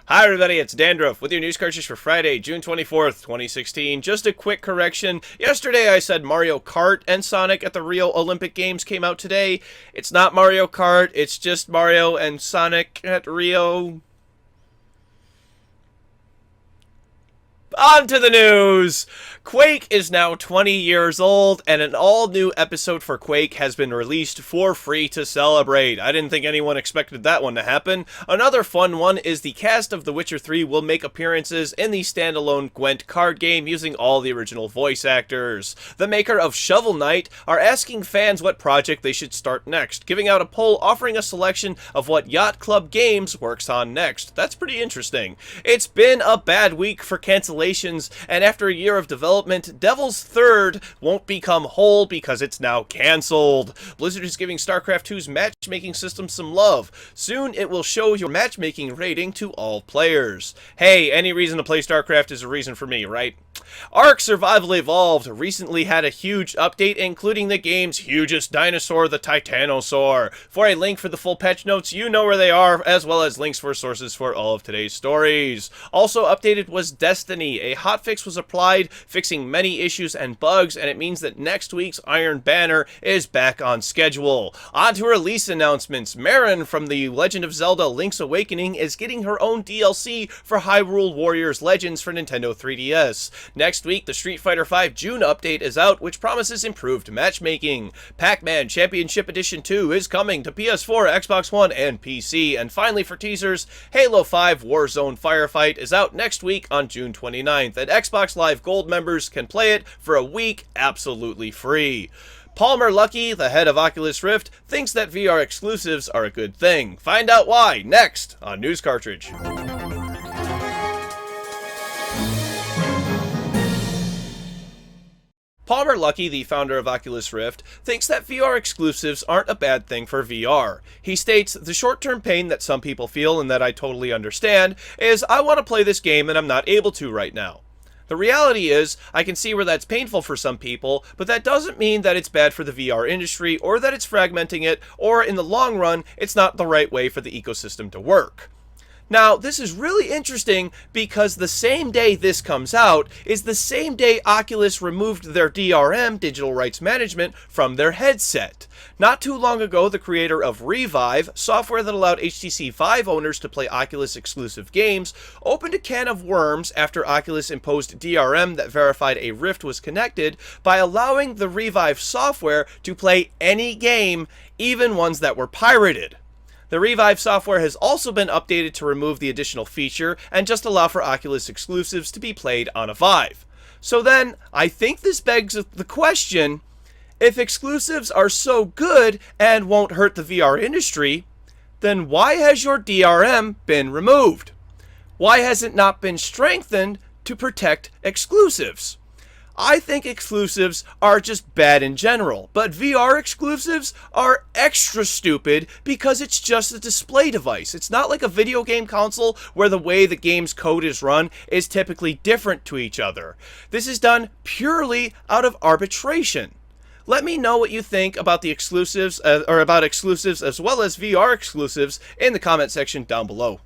Hi everybody, it's Dandruff with your news cartridge for Friday, June 24th, 2016. Just a quick correction. Yesterday I said Mario Kart and Sonic at the Rio Olympic Games came out today. It's not Mario Kart, it's just Mario and Sonic at Rio. On to the news! Quake is now 20 years old, and an all-new episode for Quake has been released for free to celebrate. I didn't think anyone expected that one to happen. Another fun one is the cast of The Witcher 3 will make appearances in the standalone Gwent card game using all the original voice actors. The maker of Shovel Knight are asking fans what project they should start next, giving out a poll offering a selection of what Yacht Club Games works on next. That's pretty interesting. It's been a bad week for cancellations, and after a year of development, Devil's Third won't become whole because it's now cancelled. Blizzard is giving StarCraft 2's matchmaking system some love. Soon it will show your matchmaking rating to all players. Hey, any reason to play StarCraft is a reason for me, right? Ark Survival Evolved recently had a huge update, including the game's hugest dinosaur, the Titanosaur. For a link for the full patch notes, you know where they are, as well as links for sources for all of today's stories. Also updated was Destiny. A hotfix was applied, fixing many issues and bugs, and it means that next week's Iron Banner is back on schedule. On to release announcements. Marin from The Legend of Zelda Link's Awakening is getting her own DLC for Hyrule Warriors Legends for Nintendo 3DS. Next week, the Street Fighter V June update is out, which promises improved matchmaking. Pac-Man Championship Edition 2 is coming to PS4, Xbox One, and PC. And finally, for teasers, Halo 5 Warzone Firefight is out next week on June 29th, and Xbox Live Gold members can play it for a week absolutely free. Palmer Luckey, the head of Oculus Rift, thinks that VR exclusives are a good thing. Find out why next on News Cartridge. Palmer Luckey, the founder of Oculus Rift, thinks that VR exclusives aren't a bad thing for VR. He states, "The short-term pain that some people feel, and that I totally understand, is I want to play this game and I'm not able to right now. The reality is, I can see where that's painful for some people, but that doesn't mean that it's bad for the VR industry, or that it's fragmenting it, or in the long run, it's not the right way for the ecosystem to work." Now, this is really interesting because the same day this comes out is the same day Oculus removed their DRM, digital rights management, from their headset. Not too long ago, the creator of Revive, software that allowed HTC Vive owners to play Oculus exclusive games, opened a can of worms after Oculus imposed DRM that verified a Rift was connected by allowing the Revive software to play any game, even ones that were pirated. The Revive software has also been updated to remove the additional feature and just allow for Oculus exclusives to be played on a Vive. So then, I think this begs the question, if exclusives are so good and won't hurt the VR industry, then why has your DRM been removed? Why has it not been strengthened to protect exclusives? I think exclusives are just bad in general, but VR exclusives are extra stupid because it's just a display device. It's not like a video game console where the way the game's code is run is typically different to each other. This is done purely out of arbitration. Let me know what you think about the exclusives, or about exclusives as well as VR exclusives in the comment section down below.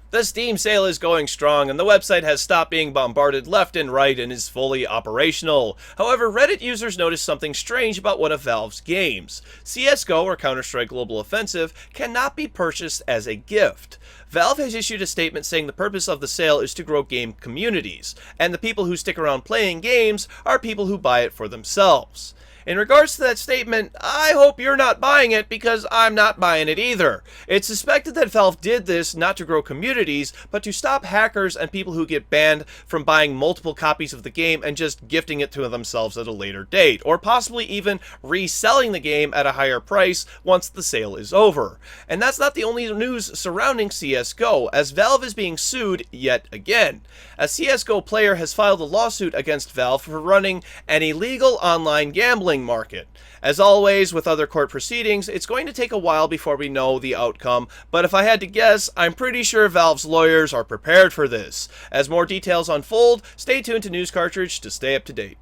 The Steam sale is going strong, and the website has stopped being bombarded left and right and is fully operational. However, Reddit users noticed something strange about one of Valve's games. CSGO, or Counter-Strike Global Offensive, cannot be purchased as a gift. Valve has issued a statement saying the purpose of the sale is to grow game communities, and the people who stick around playing games are people who buy it for themselves. In regards to that statement, I hope you're not buying it because I'm not buying it either. It's suspected that Valve did this not to grow communities, but to stop hackers and people who get banned from buying multiple copies of the game and just gifting it to themselves at a later date, or possibly even reselling the game at a higher price once the sale is over. And that's not the only news surrounding CSGO, as Valve is being sued yet again. A CSGO player has filed a lawsuit against Valve for running an illegal online gambling market. As always with other court proceedings, it's going to take a while before we know the outcome, but if I had to guess, I'm pretty sure Valve's lawyers are prepared for this. As more details unfold, stay tuned to News Cartridge to stay up to date.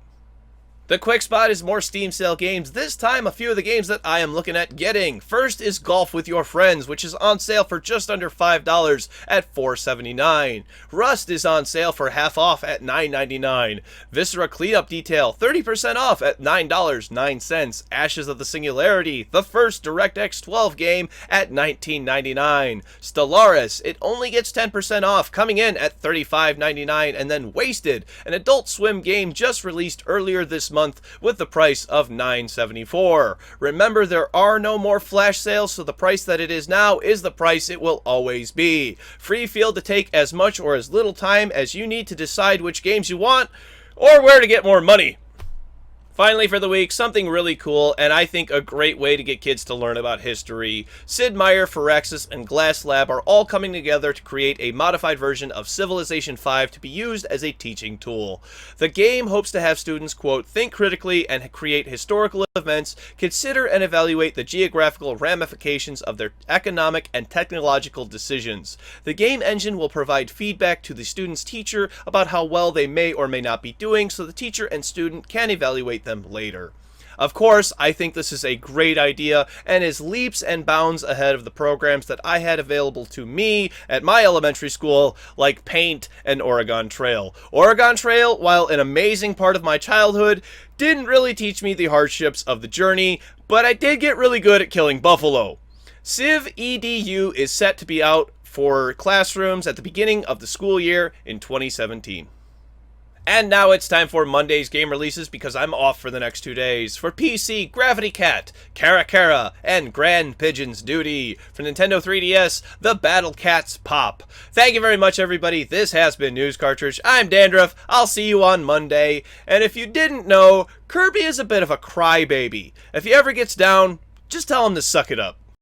The quick spot is more Steam sale games, this time a few of the games that I am looking at getting. First is Golf with Your Friends, which is on sale for just under $5 at $4.79. Rust is on sale for half off at $9.99. Viscera Cleanup Detail, 30% off at $9.09. Ashes of the Singularity, the first DirectX 12 game at $19.99. Stellaris, it only gets 10% off, coming in at $35.99, and then Wasted, an Adult Swim game just released earlier this month with the price of $9.74. Remember, there are no more flash sales, so the price that it is now is the price it will always be. Free field to take as much or as little time as you need to decide which games you want or where to get more money. Finally for the week, something really cool, and I think a great way to get kids to learn about history. Sid Meier, Firaxis, and Glass Lab are all coming together to create a modified version of Civilization 5 to be used as a teaching tool. The game hopes to have students, quote, think critically and create historical events, consider and evaluate the geographical ramifications of their economic and technological decisions. The game engine will provide feedback to the student's teacher about how well they may or may not be doing, so the teacher and student can evaluate them later. Of course, I think this is a great idea and is leaps and bounds ahead of the programs that I had available to me at my elementary school, like Paint and Oregon Trail. Oregon Trail, while an amazing part of my childhood, didn't really teach me the hardships of the journey, but I did get really good at killing buffalo. CivEDU is set to be out for classrooms at the beginning of the school year in 2017. And now it's time for Monday's game releases because I'm off for the next 2 days. For PC, Gravity Cat, Kara Kara, and Grand Pigeon's Duty. For Nintendo 3DS, The Battle Cats Pop. Thank you very much, everybody. This has been News Cartridge. I'm Dandruff. I'll see you on Monday. And if you didn't know, Kirby is a bit of a crybaby. If he ever gets down, just tell him to suck it up.